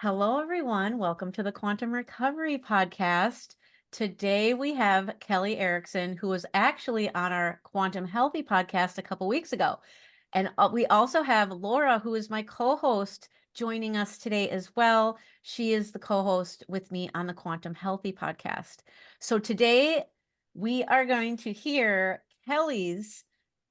Hello, everyone. Welcome to the Quantum Recovery Podcast. Today we have Kelley Erickson, who was actually on our Quantum Healthy podcast a couple weeks ago. And we also have Laura, who is my co-host, joining us today as well. She is the co-host with me on the Quantum Healthy podcast. So today we are going to hear Kelley's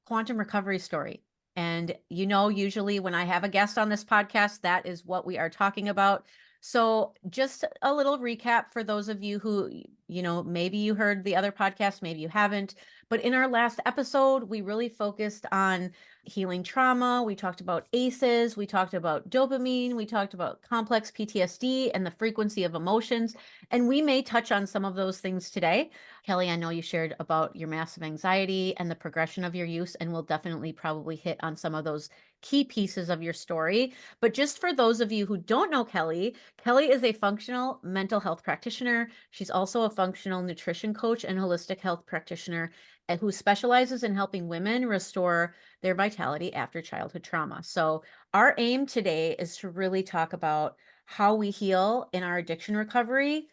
quantum recovery story. And usually when I have a guest on this podcast, that is what we are talking about. So just a little recap for those of you who, maybe you heard the other podcast, maybe you haven't. But in our last episode, we really focused on healing trauma. We talked about ACEs. We talked about dopamine. We talked about complex PTSD and the frequency of emotions. And we may touch on some of those things today. Kelley, I know you shared about your massive anxiety and the progression of your use, and we'll definitely probably hit on some of those key pieces of your story. But just for those of you who don't know Kelley, Kelley is a functional mental health practitioner. She's also a functional nutrition coach and holistic health practitioner who specializes in helping women restore their vitality after childhood trauma. So our aim today is to really talk about how we heal in our addiction recovery,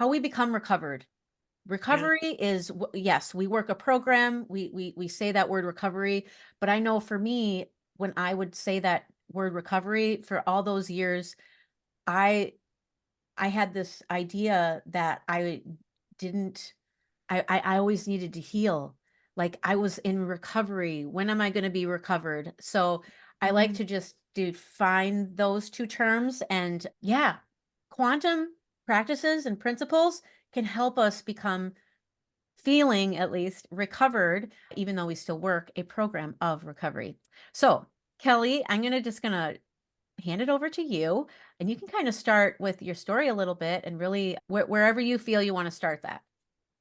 how we become recovered. Yeah. Recovery is, yes, we work a program, we say that word recovery, but I know for me, when I would say that word recovery for all those years, I I had this idea that I didn't I always needed to heal. Like I was in recovery. When am I going to be recovered? So I like Mhm. to just define those two terms. And yeah, quantum practices and principles can help us become feeling at least recovered, even though we still work a program of recovery. So Kelley, I'm gonna hand it over to you, and you can kind of start with your story a little bit and really wherever you feel you want to start that.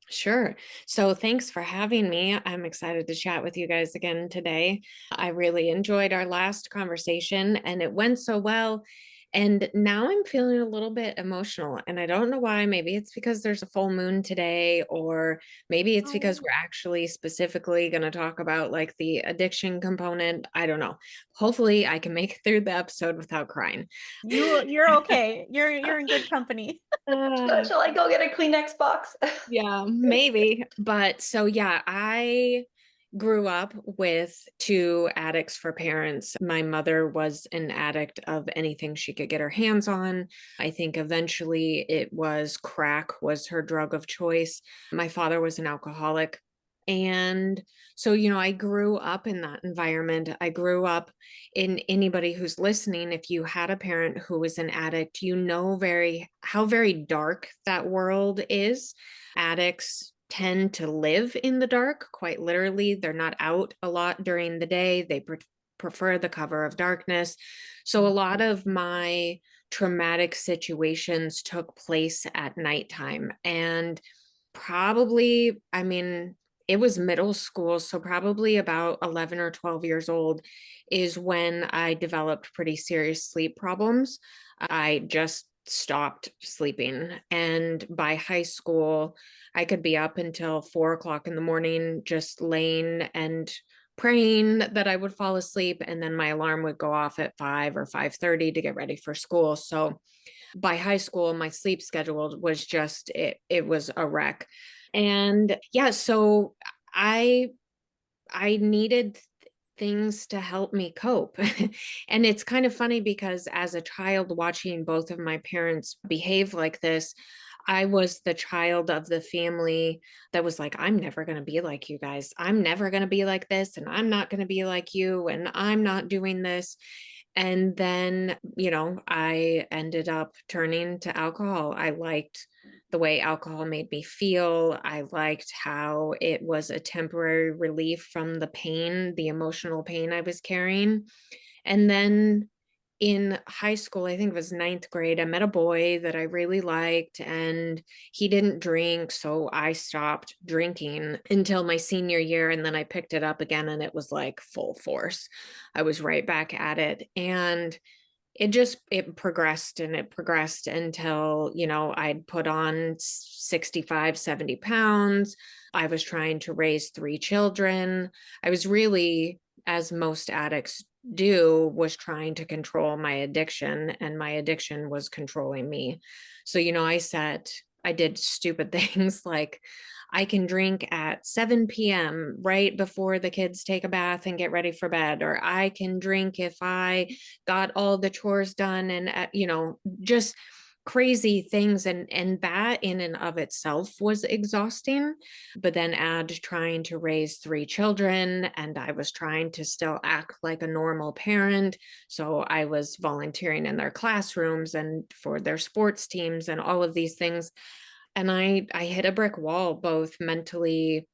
Sure. So thanks for having me. I'm excited to chat with you guys again today. I really enjoyed our last conversation and it went so well. And now I'm feeling a little bit emotional. And I don't know why. Maybe it's because there's a full moon today, or maybe it's because Oh, we're actually specifically going to talk about like the addiction component. I don't know. Hopefully, I can make it through the episode without crying. you're okay. You're in good company. Shall I go get a Kleenex box? Yeah, maybe. But so, yeah, I grew up with two addicts for parents. My mother was an addict of anything she could get her hands on. I think eventually it was crack was her drug of choice. My father was an alcoholic. And so, I grew up in that environment. I grew up in anybody who's listening. If you had a parent who was an addict, you know how very dark that world is. Addicts tend to live in the dark, quite literally. They're not out a lot during the day. They prefer the cover of darkness. So a lot of my traumatic situations took place at nighttime. And probably, I mean, it was middle school. So probably about 11 or 12 years old is when I developed pretty serious sleep problems. I just stopped sleeping. And by high school, I could be up until 4 o'clock in the morning, just laying and praying that I would fall asleep. And then my alarm would go off at 5 or 5:30 to get ready for school. So by high school, my sleep schedule was just, it was a wreck. And yeah, so I, I needed things to help me cope. And it's kind of funny because as a child watching both of my parents behave like this, I was the child of the family that was like, I'm never going to be like you guys. I'm never going to be like this. And I'm not going to be like you. And I'm not doing this. And then, I ended up turning to alcohol. I liked the way alcohol made me feel. I liked how it was a temporary relief from the pain, the emotional pain I was carrying. And then in high school, I think it was ninth grade, I met a boy that I really liked, and he didn't drink. So I stopped drinking until my senior year. And then I picked it up again, and it was like full force. I was right back at it. And it progressed and it progressed until, I'd put on 65, 70 pounds. I was trying to raise three children. I was really, as most addicts do was trying to control my addiction, and my addiction was controlling me. So, I did stupid things like I can drink at 7 p.m. right before the kids take a bath and get ready for bed, or I can drink if I got all the chores done, and, just crazy things. And that in and of itself was exhausting. But then add trying to raise 3 children, and I was trying to still act like a normal parent. So I was volunteering in their classrooms and for their sports teams and all of these things. And I hit a brick wall, both mentally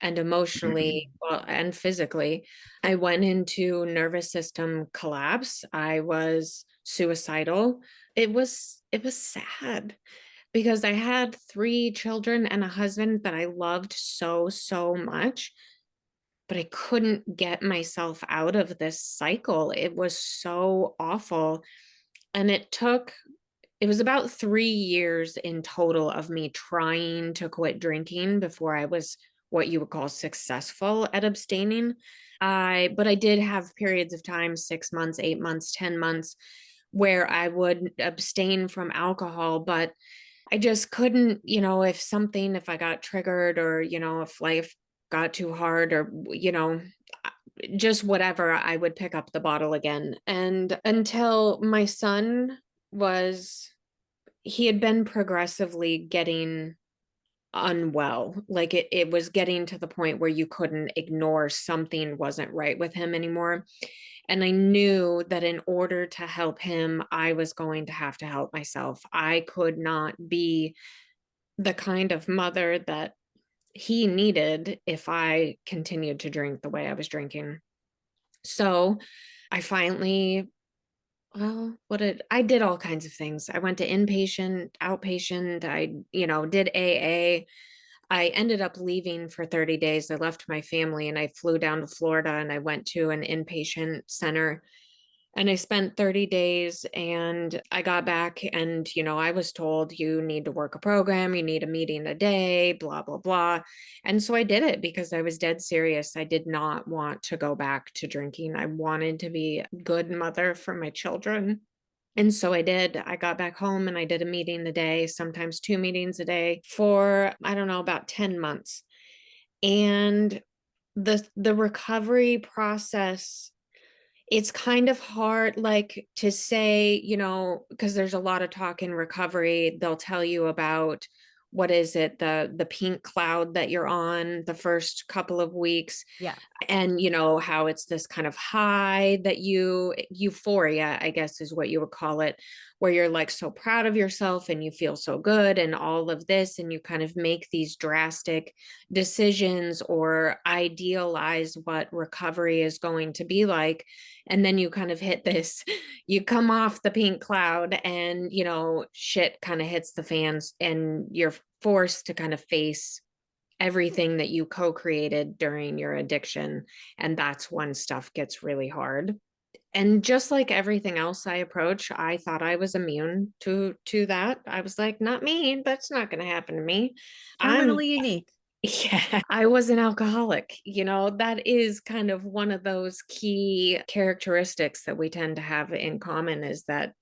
and emotionally, well, and physically. I went into nervous system collapse. I was suicidal. It was sad because I had 3 children and a husband that I loved so, so much, but I couldn't get myself out of this cycle. It was so awful. And it was about 3 years in total of me trying to quit drinking before I was what you would call successful at abstaining. But I did have periods of time, 6 months, 8 months, 10 months, where I would abstain from alcohol, but I just couldn't, if I got triggered, or, if life got too hard, or, just whatever, I would pick up the bottle again. And until my son he had been progressively getting unwell. Like it was getting to the point where you couldn't ignore something wasn't right with him anymore. And I knew that in order to help him, I was going to have to help myself. I could not be the kind of mother that he needed if I continued to drink the way I was drinking. So I finally, I did all kinds of things. I went to inpatient, outpatient. I, did AA. I ended up leaving for 30 days. I left my family and I flew down to Florida, and I went to an inpatient center, and I spent 30 days, and I got back, and, I was told, you need to work a program, you need a meeting a day, blah, blah, blah. And so I did it because I was dead serious. I did not want to go back to drinking. I wanted to be a good mother for my children. And so I did. I got back home and I did a meeting a day, sometimes 2 meetings a day for, I don't know, about 10 months. And the recovery process, it's kind of hard, like, to say, because there's a lot of talk in recovery. They'll tell you about, what is it, the pink cloud that you're on the first couple of weeks. Yeah. And how it's this kind of high that euphoria, I guess is what you would call it, where you're like so proud of yourself and you feel so good and all of this, and you kind of make these drastic decisions or idealize what recovery is going to be like. And then you kind of hit this, you come off the pink cloud, and shit kind of hits the fans, and you're forced to kind of face everything that you co-created during your addiction. And that's when stuff gets really hard. And just like everything else I approach, I thought I was immune to that. I was like, not me, that's not going to happen to me. Terminally unique. Yeah, I was an alcoholic. That is kind of one of those key characteristics that we tend to have in common, is that,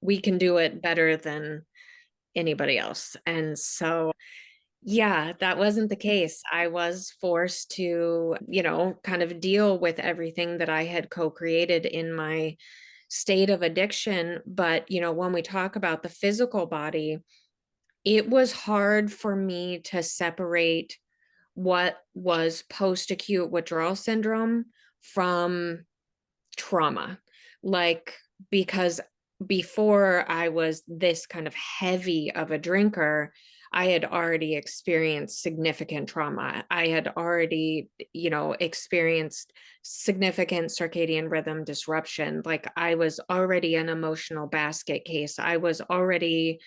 we can do it better than anybody else. And so, yeah, that wasn't the case. I was forced to, kind of deal with everything that I had co-created in my state of addiction. But, when we talk about the physical body, it was hard for me to separate what was post-acute withdrawal syndrome from trauma. Like, because before I was this kind of heavy of a drinker, I had already experienced significant trauma. I had already, experienced significant circadian rhythm disruption. Like, I was already an emotional basket case. I was already,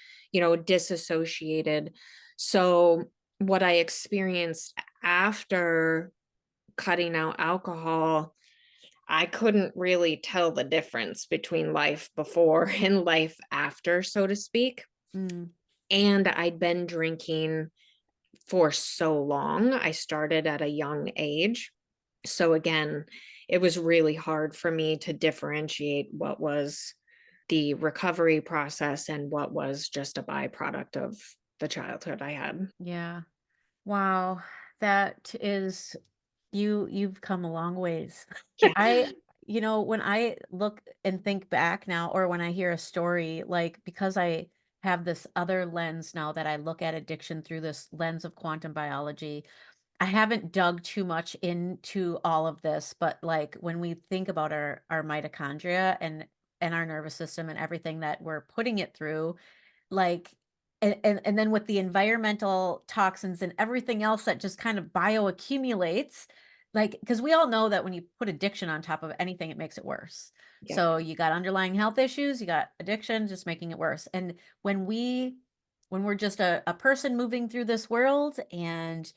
disassociated. So what I experienced after cutting out alcohol, I couldn't really tell the difference between life before and life after, so to speak. Mm. And I'd been drinking for so long. I started at a young age. So again, it was really hard for me to differentiate what was the recovery process and what was just a byproduct of the childhood I had. Yeah. Wow. That is you've come a long ways. Yeah. I when I look and think back now, or when I hear a story, like, because I have this other lens now that I look at addiction through this lens of quantum biology, I haven't dug too much into all of this, but like when we think about our mitochondria and our nervous system and everything that we're putting it through, like, and then with the environmental toxins and everything else that just kind of bioaccumulates, like, because we all know that when you put addiction on top of anything, it makes it worse. Yeah. So you got underlying health issues, you got addiction, just making it worse. And when we're just a person moving through this world, and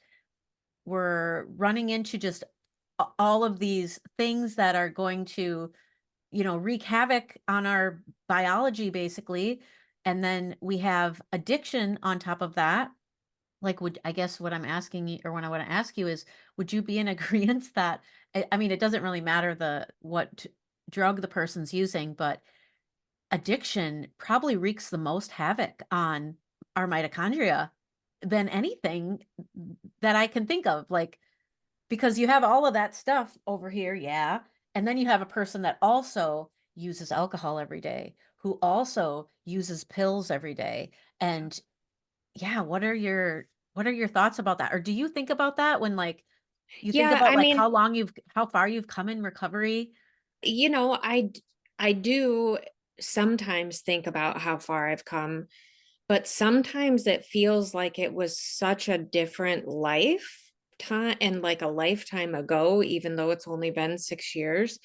we're running into just all of these things that are going to, wreak havoc on our biology, basically. And then we have addiction on top of that. Like, I guess what I'm asking you, or what I want to ask you is, would you be in agreement that, I mean, it doesn't really matter what drug the person's using, but addiction probably wreaks the most havoc on our mitochondria than anything that I can think of. Like, because you have all of that stuff over here, yeah. And then you have a person that also uses alcohol every day, who also uses pills every day. And yeah, what are your thoughts about that? Or do you think about that when, like, you think Yeah, about I like mean, how far you've come in recovery? I do sometimes think about how far I've come, but sometimes it feels like it was such a different life time and like a lifetime ago, even though it's only been 6 years,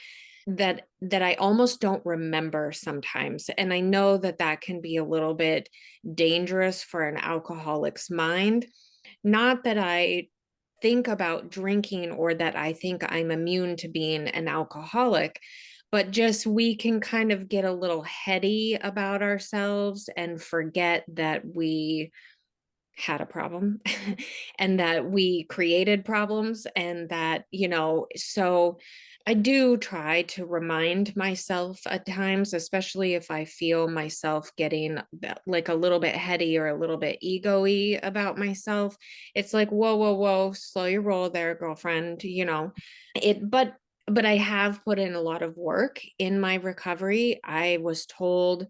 that I almost don't remember sometimes. And I know that that can be a little bit dangerous for an alcoholic's mind. Not that I think about drinking or that I think I'm immune to being an alcoholic, but just we can kind of get a little heady about ourselves and forget that we had a problem and that we created problems and that, so I do try to remind myself at times, especially if I feel myself getting like a little bit heady or a little bit ego-y about myself. It's like, whoa, whoa, whoa, slow your roll there, girlfriend, but I have put in a lot of work in my recovery. I was told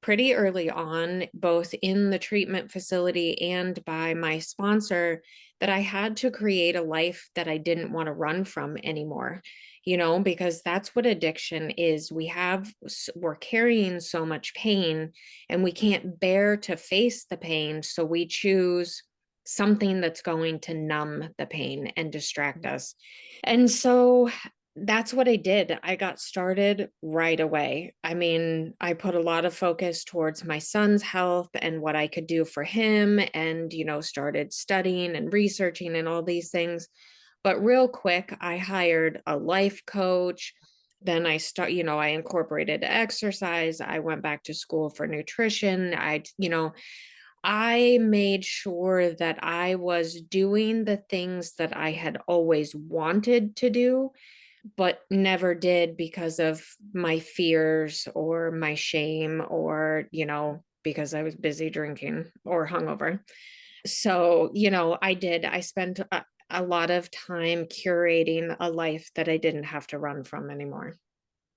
pretty early on, both in the treatment facility and by my sponsor, that I had to create a life that I didn't want to run from anymore, because that's what addiction is. We're carrying so much pain and we can't bear to face the pain. So we choose something that's going to numb the pain and distract us. And so that's what I did. I got started right away. I mean, I put a lot of focus towards my son's health and what I could do for him and, started studying and researching and all these things. But real quick, I hired a life coach. Then I incorporated exercise. I went back to school for nutrition. I made sure that I was doing the things that I had always wanted to do but never did because of my fears or my shame or, because I was busy drinking or hungover. So, I spent a lot of time curating a life that I didn't have to run from anymore.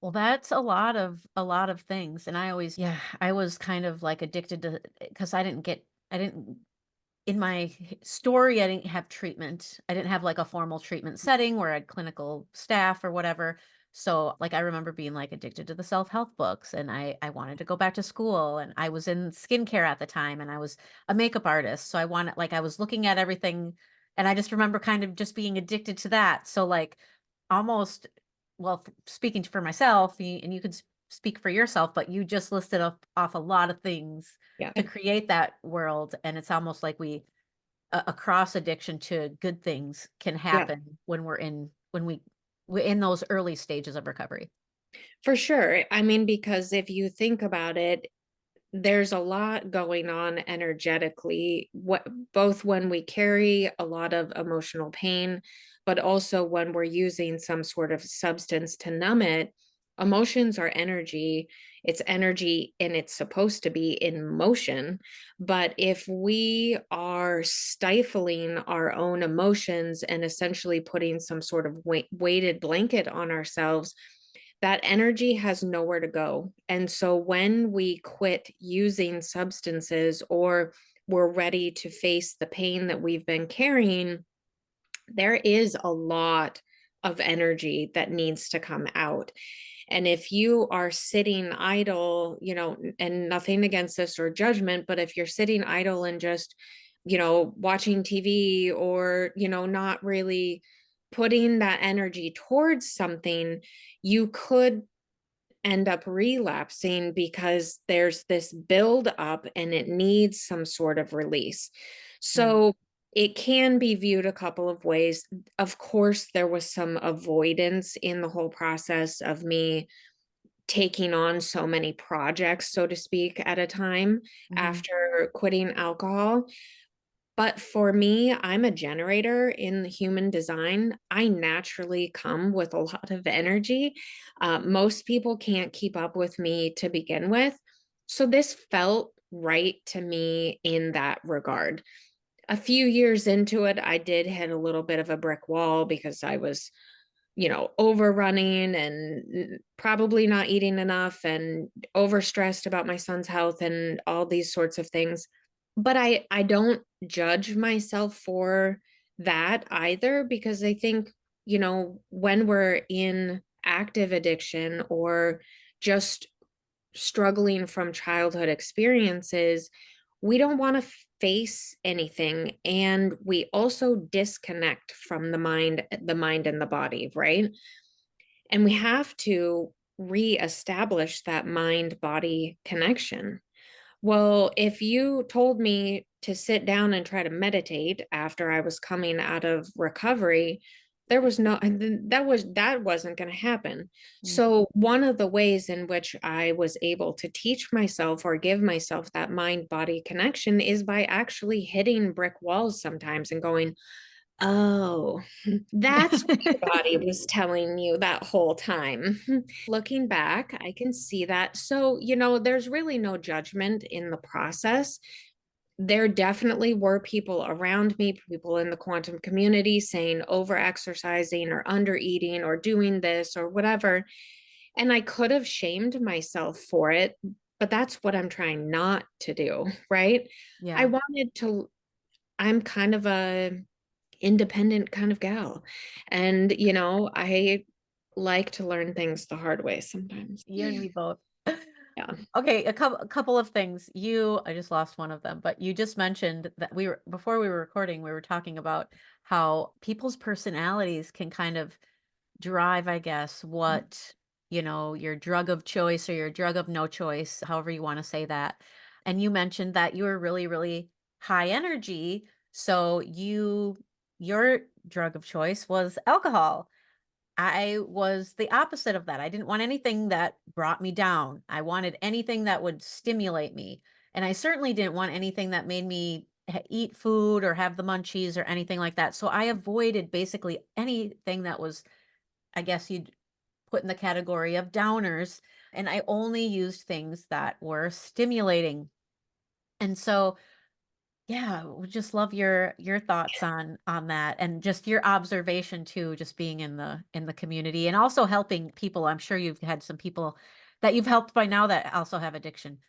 Well, that's a lot of things. And I was kind of like addicted to, because I didn't in my story, I didn't have treatment. I didn't have like a formal treatment setting where I had clinical staff or whatever. So, like, I remember being like addicted to the self-help books, and I wanted to go back to school, and I was in skincare at the time, and I was a makeup artist. So I was looking at everything, and I just remember kind of just being addicted to that. So, like, almost, well, speaking for myself, and you could speak for yourself, but you just listed off a lot of things Yeah. to create that world. And it's almost like a cross addiction to good things can Yeah. happen we're in those early stages of recovery. For sure. I mean, because if you think about it, there's a lot going on energetically, both when we carry a lot of emotional pain, but also when we're using some sort of substance to numb it. Emotions are energy. It's energy and it's supposed to be in motion. But if we are stifling our own emotions and essentially putting some sort of weighted blanket on ourselves, that energy has nowhere to go. And so when we quit using substances, or we're ready to face the pain that we've been carrying, there is a lot of energy that needs to come out. And if you are sitting idle, and nothing against this or judgment, but if you're sitting idle and just, watching TV, or, not really putting that energy towards something, you could end up relapsing because there's this build up and it needs some sort of release. So it can be viewed a couple of ways. Of course, there was some avoidance in the whole process of me taking on so many projects, so to speak, at a time after quitting alcohol. But for me, I'm a generator in human design. I naturally come with a lot of energy. Most people can't keep up with me to begin with. So this felt right to me in that regard. A few years into it, I did hit a little bit of a brick wall because I was, overrunning and probably not eating enough and overstressed about my son's health and all these sorts of things. But I don't judge myself for that either, because I think, when we're in active addiction or just struggling from childhood experiences, we don't want to face anything, and we also disconnect from the mind and the body, right? And we have to reestablish that mind body connection. Well, if you told me to sit down and try to meditate after I was coming out of recovery, there was no, that wasn't going to happen. So one of the ways in which I was able to teach myself or give myself that mind body connection is by actually hitting brick walls sometimes and going, oh, that's what your body was telling you that whole time. Looking back, I can see that. So, there's really no judgment in the process. There definitely were people around me, people in the quantum community saying over exercising or under eating or doing this or whatever. And I could have shamed myself for it, but that's what I'm trying not to do, right? Yeah. I wanted to, I'm kind of a independent kind of gal. And, I like to learn things the hard way sometimes. You and me both. Yeah. Okay, a couple of things. I just lost one of them, but you just mentioned that before we were recording, we were talking about how people's personalities can kind of drive, I guess, what, your drug of choice or your drug of no choice, however you want to say that. And you mentioned that you were really, really high energy. So your drug of choice was alcohol. I was the opposite of that. I didn't want anything that brought me down. I wanted anything that would stimulate me. And I certainly didn't want anything that made me eat food or have the munchies or anything like that. So I avoided basically anything that was, I guess you'd put in the category of downers. And I only used things that were stimulating. And so yeah, would just love your thoughts on that, and just your observation too, just being in the community and also helping people. I'm sure you've had some people that you've helped by now that also have addiction.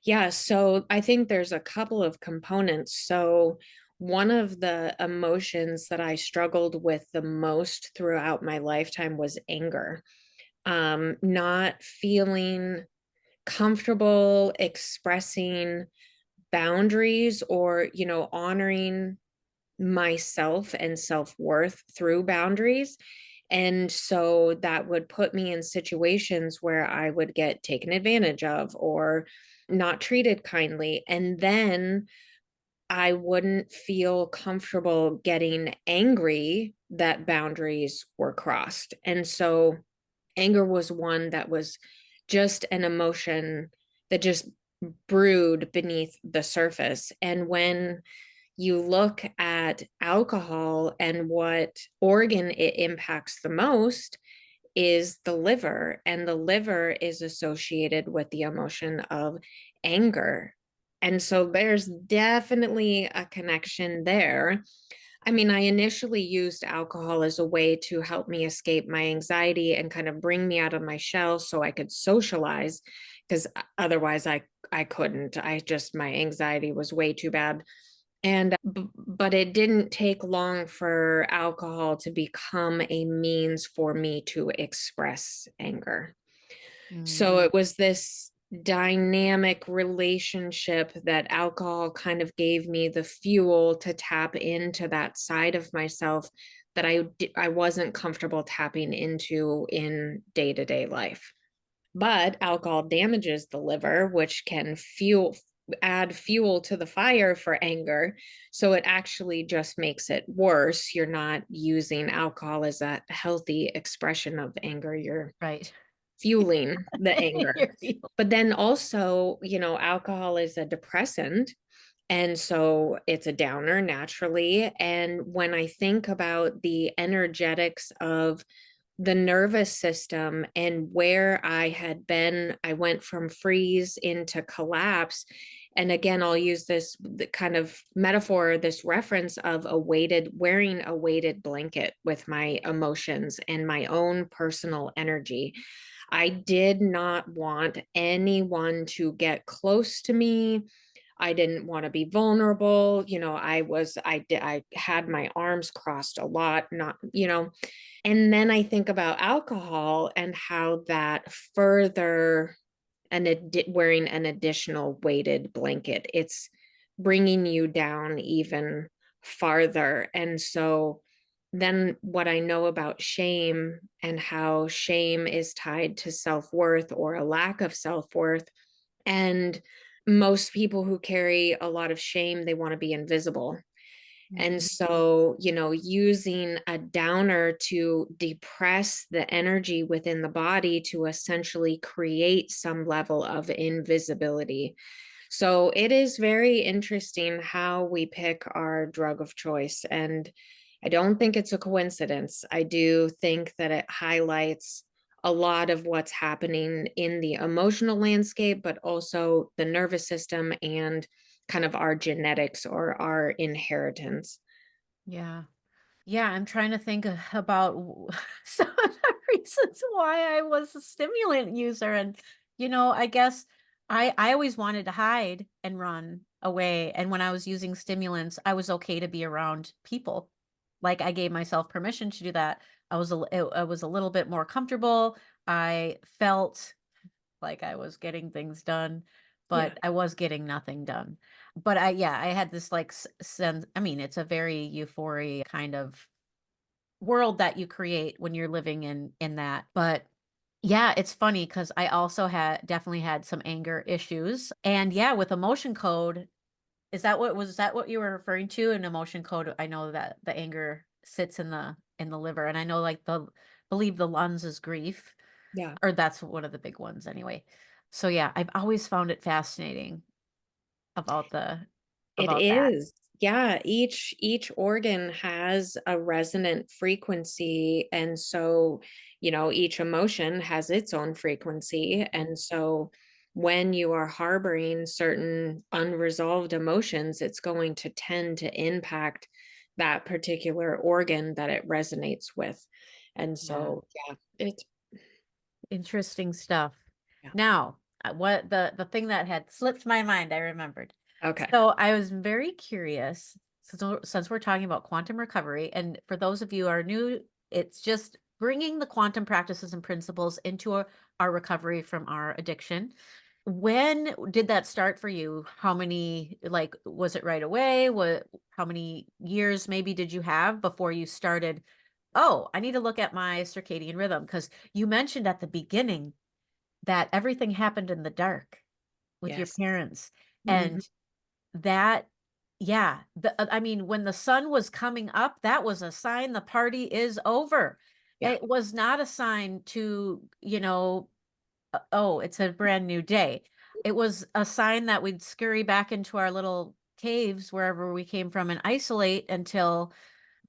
Yeah. So I think there's a couple of components. So one of the emotions that I struggled with the most throughout my lifetime was anger. Not feeling comfortable expressing boundaries, or, honoring myself and self-worth through boundaries. And so that would put me in situations where I would get taken advantage of or not treated kindly. And then I wouldn't feel comfortable getting angry that boundaries were crossed. And so anger was one that was just an emotion that just brewed beneath the surface. And when you look at alcohol and what organ it impacts the most is the liver, and the liver is associated with the emotion of anger. And so there's definitely a connection there. I mean, I initially used alcohol as a way to help me escape my anxiety and kind of bring me out of my shell so I could socialize, because otherwise I couldn't. My anxiety was way too bad. And but it didn't take long for alcohol to become a means for me to express anger. So it was this dynamic relationship that alcohol kind of gave me the fuel to tap into that side of myself that I wasn't comfortable tapping into in day-to-day life. But alcohol damages the liver, which can add fuel to the fire for anger. So it actually just makes it worse. You're not using alcohol as a healthy expression of anger. You're Right. fueling the anger. But then also, alcohol is a depressant. And so it's a downer naturally. And when I think about the energetics of the nervous system and where I had been, I went from freeze into collapse. And again, I'll use this kind of metaphor, this reference of wearing a weighted blanket with my emotions and my own personal energy. I did not want anyone to get close to me. I didn't want to be vulnerable. I had my arms crossed a lot, and then I think about alcohol and how that further wearing an additional weighted blanket, it's bringing you down even farther. And so then what I know about shame and how shame is tied to self-worth or a lack of self-worth. And most people who carry a lot of shame, they want to be invisible. And so, using a downer to depress the energy within the body to essentially create some level of invisibility. So it is very interesting how we pick our drug of choice. And I don't think it's a coincidence. I do think that it highlights a lot of what's happening in the emotional landscape, but also the nervous system and kind of our genetics or our inheritance. Yeah. Yeah, I'm trying to think about some of the reasons why I was a stimulant user. And, I guess I always wanted to hide and run away. And when I was using stimulants, I was okay to be around people. Like I gave myself permission to do that. I was a little bit more comfortable. I felt like I was getting things done, but I was getting nothing done. But I had this like sense. I mean, it's a very euphoria kind of world that you create when you're living in that. But yeah, it's funny because I also definitely had some anger issues. And yeah, with emotion code, was that what you were referring to? In emotion code, I know that the anger sits in the liver. And I know like believe the lungs is grief. Yeah. Or that's one of the big ones anyway. So yeah, I've always found it fascinating about It that. is. Yeah, each organ has a resonant frequency, and so, each emotion has its own frequency. And so when you are harboring certain unresolved emotions, it's going to tend to impact that particular organ that it resonates with. And Yeah. so, yeah, it's Interesting stuff. yeah. Now, what the thing that had slipped my mind, I remembered. Okay. So I was very curious since we're talking about quantum recovery, and for those of you who are new, it's just bringing the quantum practices and principles into our recovery from our addiction. When did that start for you? How many, like, was it right away? How many years maybe did you have before you started? Oh, I need to look at my circadian rhythm because you mentioned at the beginning that everything happened in the dark with your Yes. parents. Mhm. And that, yeah, I mean, when the sun was coming up, that was a sign the party is over. Yeah. It was not a sign to, oh, it's a brand new day. it was a sign that we'd scurry back into our little caves wherever we came from and isolate until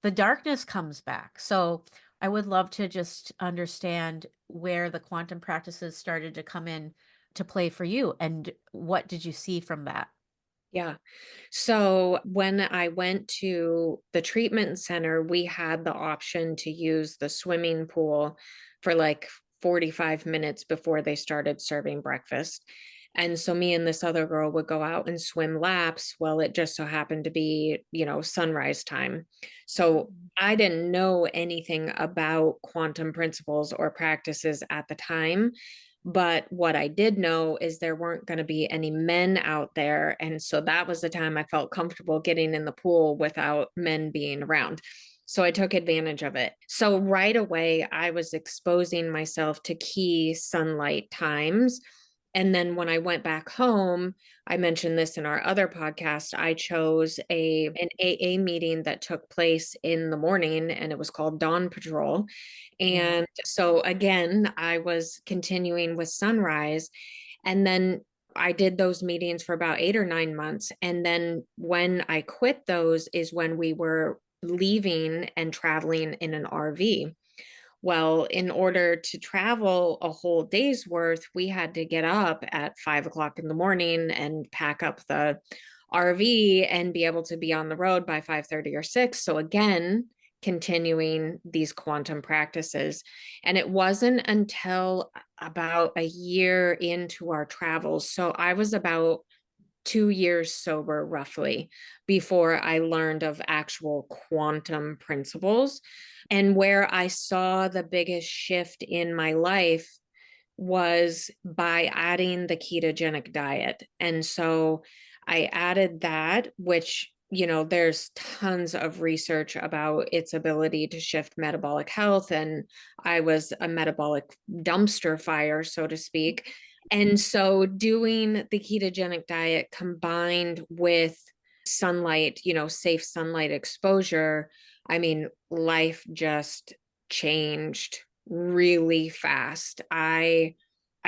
the darkness comes back. So I would love to just understand where the quantum practices started to come in to play for you, and what did you see from that? Yeah. So when I went to the treatment center, we had the option to use the swimming pool for like 45 minutes before they started serving breakfast. And so me and this other girl would go out and swim laps. Well, it just so happened to be, sunrise time. So I didn't know anything about quantum principles or practices at the time. But what I did know is there weren't going to be any men out there. And so that was the time I felt comfortable getting in the pool without men being around. So I took advantage of it. So right away, I was exposing myself to key sunlight times. And then when I went back home, I mentioned this in our other podcast, I chose an AA meeting that took place in the morning, and it was called Dawn Patrol. And so again, I was continuing with Sunrise. And then I did those meetings for about 8 or 9 months. And then when I quit those is when we were leaving and traveling in an RV. Well, in order to travel a whole day's worth, we had to get up at 5 o'clock in the morning and pack up the RV and be able to be on the road by 5:30 or 6. So again, continuing these quantum practices. And it wasn't until about a year into our travels. So I was about 2 years sober, roughly, before I learned of actual quantum principles. And where I saw the biggest shift in my life was by adding the ketogenic diet. And so I added that, which, there's tons of research about its ability to shift metabolic health. And I was a metabolic dumpster fire, so to speak. And so doing the ketogenic diet combined with sunlight, safe sunlight exposure, I mean, life just changed really fast. I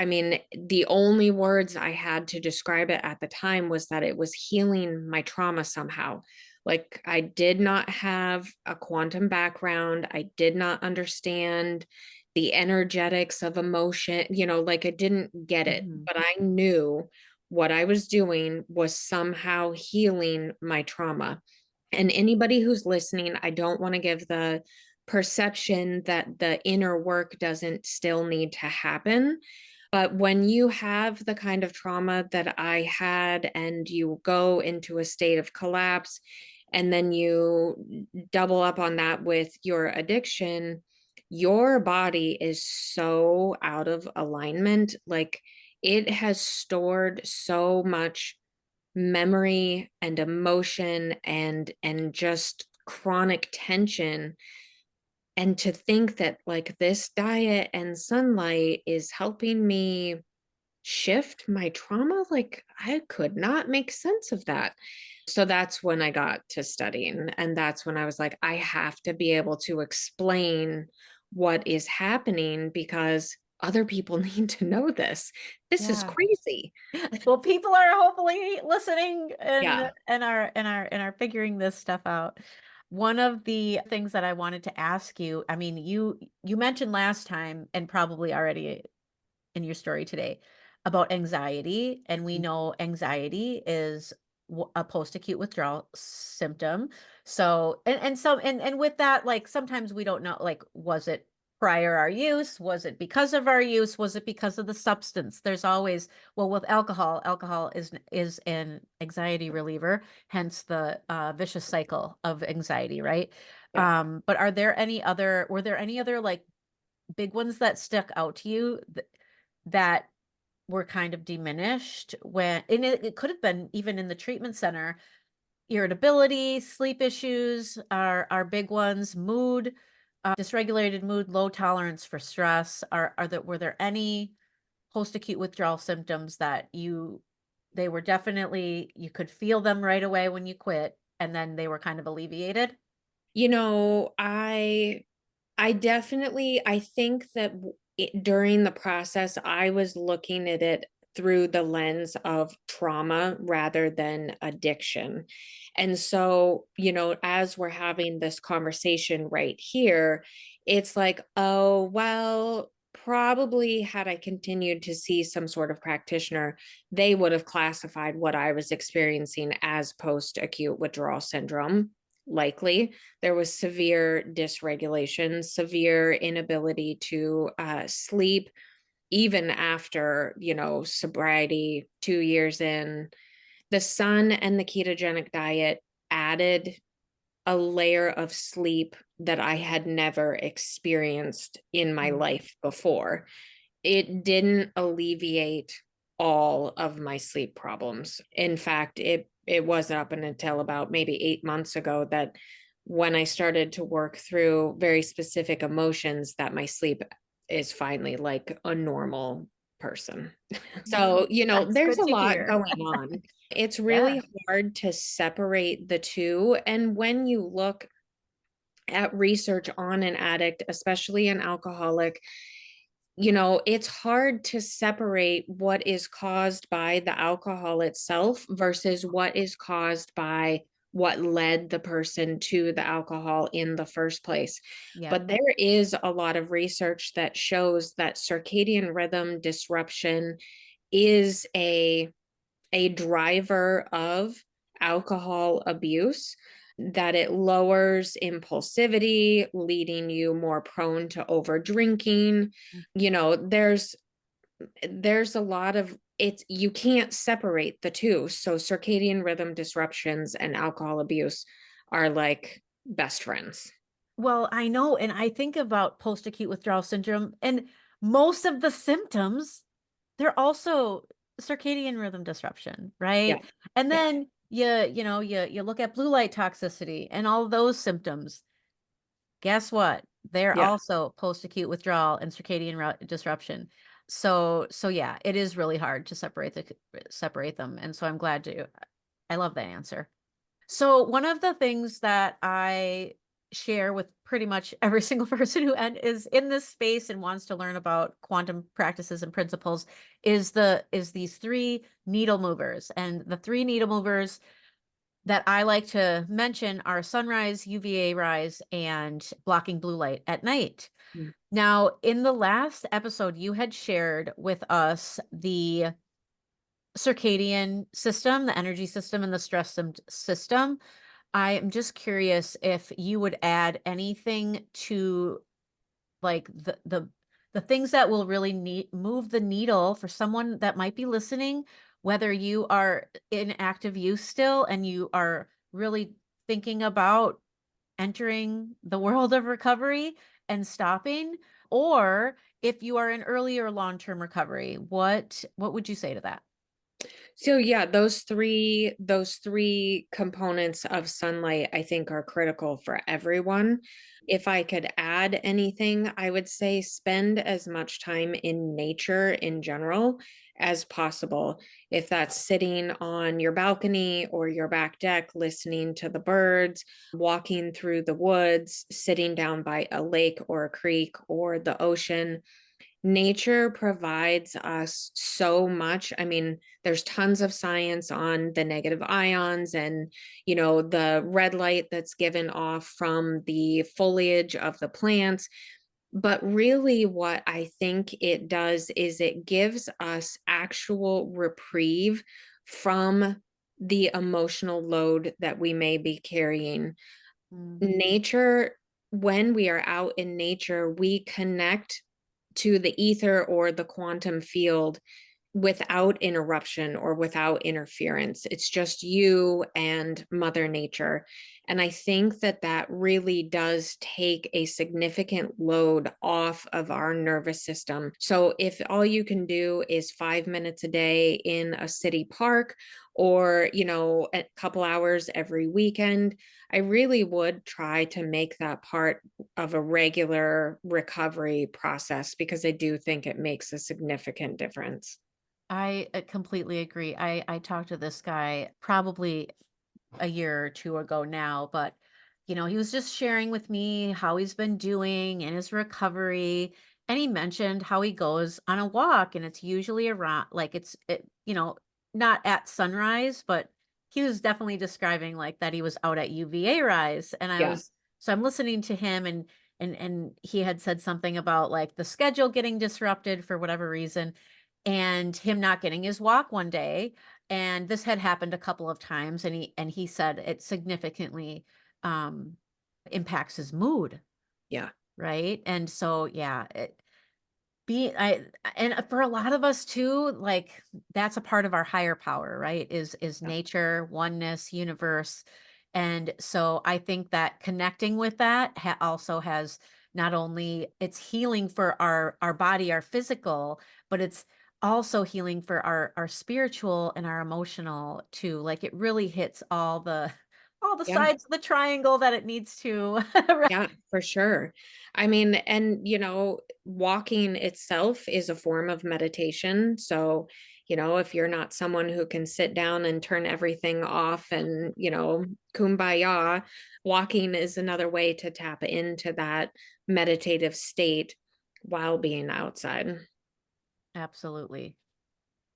mean, the only words I had to describe it at the time was that it was healing my trauma somehow. Like, I did not have a quantum background. I did not understand the energetics of emotion, like I didn't get it, but I knew what I was doing was somehow healing my trauma. And anybody who's listening, I don't want to give the perception that the inner work doesn't still need to happen. But when you have the kind of trauma that I had, and you go into a state of collapse, and then you double up on that with your addiction, your body is so out of alignment. Like, it has stored so much memory and emotion and just chronic tension. And to think that like this diet and sunlight is helping me shift my trauma, like I could not make sense of that. So that's when I got to studying, and that's when I was like, I have to be able to explain what is happening because other people need to know this. This is Yeah. crazy. Well, people are hopefully listening Yeah. and are figuring this stuff out. One of the things that I wanted to ask you, I mean, you mentioned last time, and probably already in your story today, about anxiety, and we know anxiety is a post-acute withdrawal symptom. So, and with that, like sometimes we don't know, like, was it prior our use? Was it because of our use? Was it because of the substance? There's always, well, with alcohol is an anxiety reliever, hence the vicious cycle of anxiety, right? Yeah. But were there any other like big ones that stuck out to you that were kind of diminished when, and it could have been even in the treatment center? Irritability, sleep issues are big ones, mood, dysregulated mood, low tolerance for stress. Were there any post-acute withdrawal symptoms that they were definitely, you could feel them right away when you quit, and then they were kind of alleviated? I definitely, I think that during the process, I was looking at it through the lens of trauma rather than addiction. And so, as we're having this conversation right here, it's like, oh, well, probably had I continued to see some sort of practitioner, they would have classified what I was experiencing as post-acute withdrawal syndrome. Likely there was severe dysregulation, severe inability to sleep, even after, sobriety, 2 years in. The sun and the ketogenic diet added a layer of sleep that I had never experienced in my life before. It didn't alleviate all of my sleep problems. In fact, it wasn't up until about maybe 8 months ago that when I started to work through very specific emotions, that my sleep is finally like a normal person. So, That's there's good a to lot hear. going on. It's Yeah. really hard to separate the two. And when you look at research on an addict, especially an alcoholic, it's hard to separate what is caused by the alcohol itself versus what is caused by what led the person to the alcohol in the first place. Yeah. But there is a lot of research that shows that circadian rhythm disruption is a driver of alcohol abuse, that it lowers impulsivity, leading you more prone to over drinking. There's a lot of it's you can't separate the two. So circadian rhythm disruptions and alcohol abuse are like best friends. Well, I know, and I think about post-acute withdrawal syndrome, and most of the symptoms, they're also circadian rhythm disruption, Yeah. right? And Yeah. then you look at blue light toxicity and all those symptoms. Guess what? They're Yeah. also post-acute withdrawal and circadian disruption. So yeah, it is really hard to separate them. And so I love that answer. So one of the things that I share with pretty much every single person who is in this space and wants to learn about quantum practices and principles is these three needle movers. And the three needle movers that I like to mention are sunrise, UVA rise, and blocking blue light at night. Mm. Now, in the last episode, you had shared with us the circadian system, the energy system, and the stress system. I am just curious if you would add anything to like the things that will really move the needle for someone that might be listening, whether you are in active use still and you are really thinking about entering the world of recovery and stopping, or if you are in early or long-term recovery. What would you say to that? So yeah, those three components of sunlight I think are critical for everyone. If I could add anything, I would say spend as much time in nature in general as possible. If that's sitting on your balcony or your back deck, listening to the birds, walking through the woods, sitting down by a lake or a creek or the ocean. Nature provides us so much. I mean, there's tons of science on the negative ions and, the red light that's given off from the foliage of the plants. But really, what I think it does is it gives us actual reprieve from the emotional load that we may be carrying. Nature, when we are out in nature, we connect to the ether or the quantum field without interruption or without interference. It's just you and Mother Nature. And I think that that really does take a significant load off of our nervous system. So if all you can do is 5 minutes a day in a city park or, a couple hours every weekend, I really would try to make that part of a regular recovery process because I do think it makes a significant difference. I completely agree. I talked to this guy probably a year or two ago now, but he was just sharing with me how he's been doing in his recovery. And he mentioned how he goes on a walk and it's usually around like not at sunrise, but he was definitely describing like that he was out at UVA rise. And Yeah. I'm listening to him and he had said something about like the schedule getting disrupted for whatever reason and him not getting his walk one day. And this had happened a couple of times and he said it significantly um impacts his mood, Yeah. right? And so yeah, be I and for a lot of us too, like that's a part of our higher power, right? Is Yeah. nature, oneness, universe. And so I think that connecting with that also has not only it's healing for our body, our physical, but it's also healing for our spiritual and our emotional too. Like it really hits all the Yeah. sides of the triangle that it needs to. Right? Yeah, for sure. I mean, and walking itself is a form of meditation. So, if you're not someone who can sit down and turn everything off and, kumbaya, walking is another way to tap into that meditative state while being outside. Absolutely.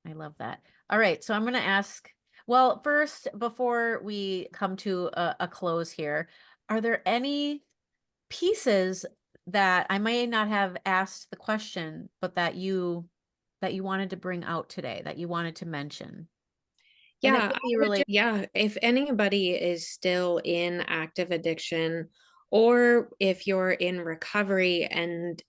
I love that. All right. So I'm going to ask, well, first, before we come to a close here, are there any pieces that I may not have asked the question, but that you wanted to bring out today, that you wanted to mention? And it Yeah, could be really, if anybody is still in active addiction, or if you're in recovery and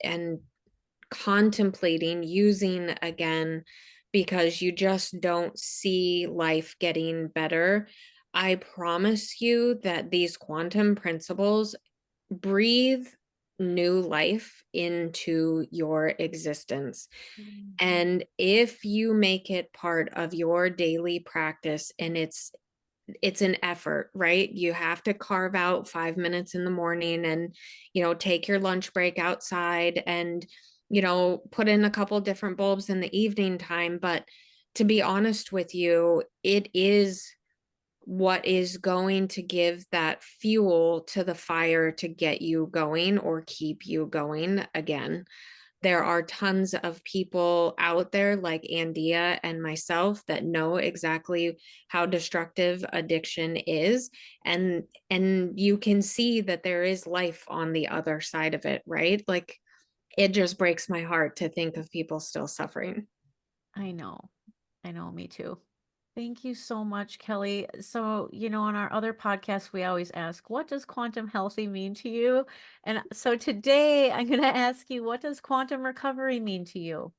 contemplating using again because you just don't see life getting better, I promise you that these quantum principles breathe new life into your existence. Mhm. And if you make it part of your daily practice, and it's an effort, right? You have to carve out 5 minutes in the morning and, take your lunch break outside and, put in a couple different bulbs in the evening time. But to be honest with you, it is what is going to give that fuel to the fire to get you going or keep you going again. There are tons of people out there like Andeea and myself that know exactly how destructive addiction is, and you can see that there is life on the other side of it, right? Like it just breaks my heart to think of people still suffering. I know. I know, me too. Thank you so much, Kelly. So, on our other podcast, we always ask, what does quantum healthy mean to you? And so today I'm going to ask you, what does quantum recovery mean to you?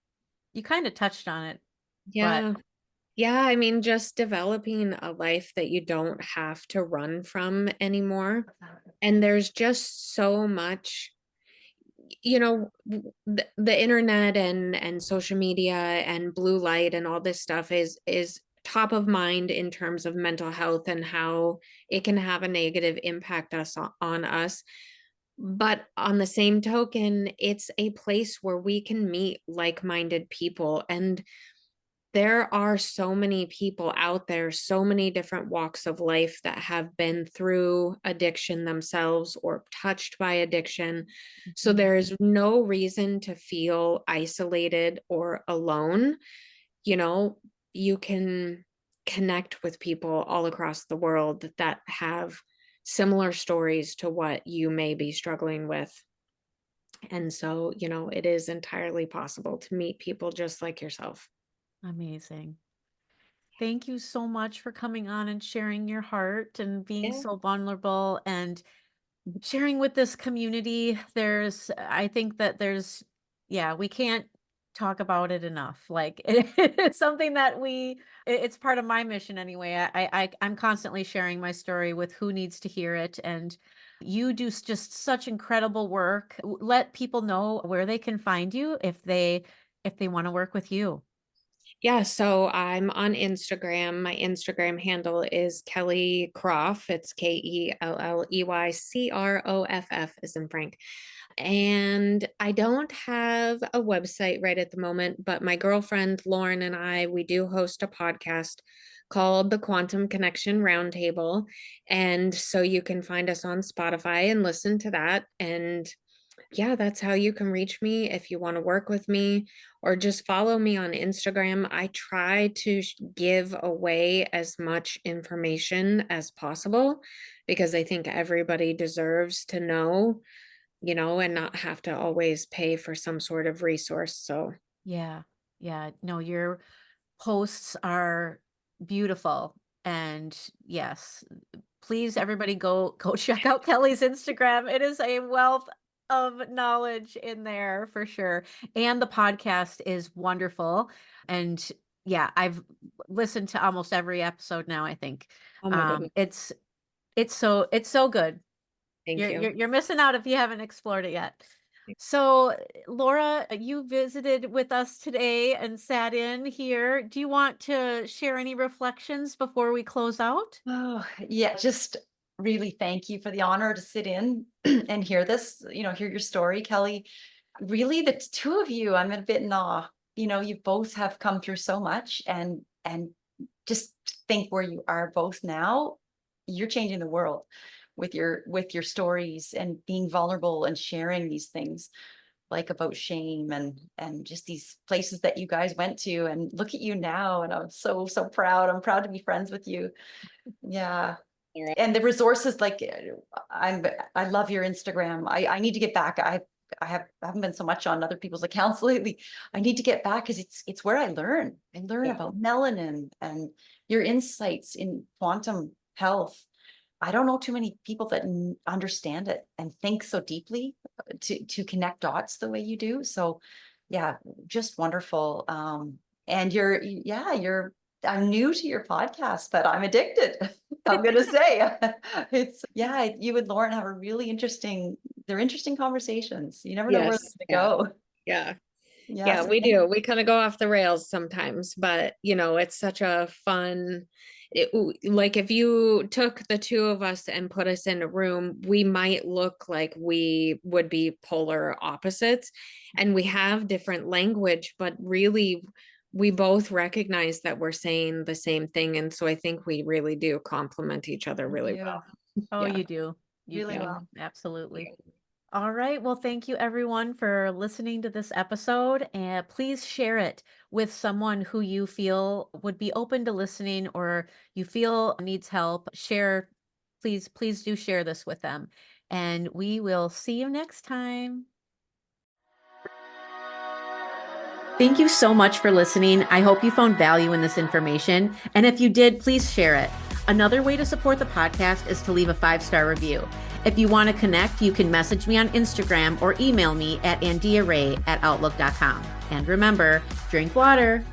You kind of touched on it, but Yeah. Yeah, I mean, just developing a life that you don't have to run from anymore. And there's just so much, the internet and social media and blue light and all this stuff is top of mind in terms of mental health and how it can have a negative impact on us. But on the same token, it's a place where we can meet like-minded people. And there are so many people out there, so many different walks of life that have been through addiction themselves or touched by addiction. So Mhm. there is no reason to feel isolated or alone. You know, you can connect with people all across the world that have similar stories to what you may be struggling with. And so, it is entirely possible to meet people just like yourself. Amazing. Thank you so much for coming on and sharing your heart and being Yeah. so vulnerable and sharing with this community. I think that yeah, we can't talk about it enough. Like it's something that it's part of my mission anyway. I'm constantly sharing my story with who needs to hear it. And you do just such incredible work. Let people know where they can find you if they want to work with you. Yeah, so I'm on Instagram. My Instagram handle is Kelley Croft. It's KELLEYCROFF, as in Frank. And I don't have a website right at the moment, but my girlfriend Lauren and we do host a podcast called the Quantum Connection Roundtable. And so you can find us on Spotify and listen to that. And yeah, that's how you can reach me if you want to work with me, or just follow me on Instagram. I try to give away as much information as possible because I think everybody deserves to know, and not have to always pay for some sort of resource. So, Yeah. Yeah. No, your posts are beautiful. And yes, please everybody go check out Kelley's Instagram. It is a wealth of knowledge in there for sure. And the podcast is wonderful. And yeah, I've listened to almost every episode now, I think. oh my goodness. It's so good. Thank You're, you. you're you're missing out if you haven't explored it yet. So, Laura, you visited with us today and sat in here. Do you want to share any reflections before we close out? Oh, yeah, just really thank you for the honor to sit in and hear this, hear your story, Kelley. Really, the two of you, I'm a bit in awe. You both have come through so much, and just think where you are both now. You're changing the world with your stories and being vulnerable and sharing these things, like about shame and just these places that you guys went to, and look at you now, and I'm so proud. I'm proud to be friends with you. Yeah. Yeah. And the resources, like, I love your Instagram. I need to get back. I haven't been so much on other people's accounts lately. I need to get back because it's where I learn Yeah. about melanin and your insights in quantum health. I don't know too many people that understand it and think so deeply to connect dots the way you do. So yeah, just wonderful. And I'm new to your podcast, but I'm addicted. I'm gonna say you and Lauren have they're interesting conversations. You never know where Yes. they're gonna go. Yeah. Yeah, Yeah, so we do. We kind of go off the rails sometimes, but it's such a fun, like if you took the two of us and put us in a room, we might look like we would be polar opposites, and we have different language, but really we both recognize that we're saying the same thing. And so I think we really do complement each other really you well. Oh, Yeah. you do. You really do. well. Absolutely. All right. Well, thank you everyone for listening to this episode, and please share it with someone who you feel would be open to listening or you feel needs help. Please do share this with them. And we will see you next time. Thank you so much for listening. I hope you found value in this information. And if you did, please share it. Another way to support the podcast is to leave a 5-star review. If you want to connect, you can message me on Instagram or email me at ANDEEARAE@outlook.com. And remember, drink water.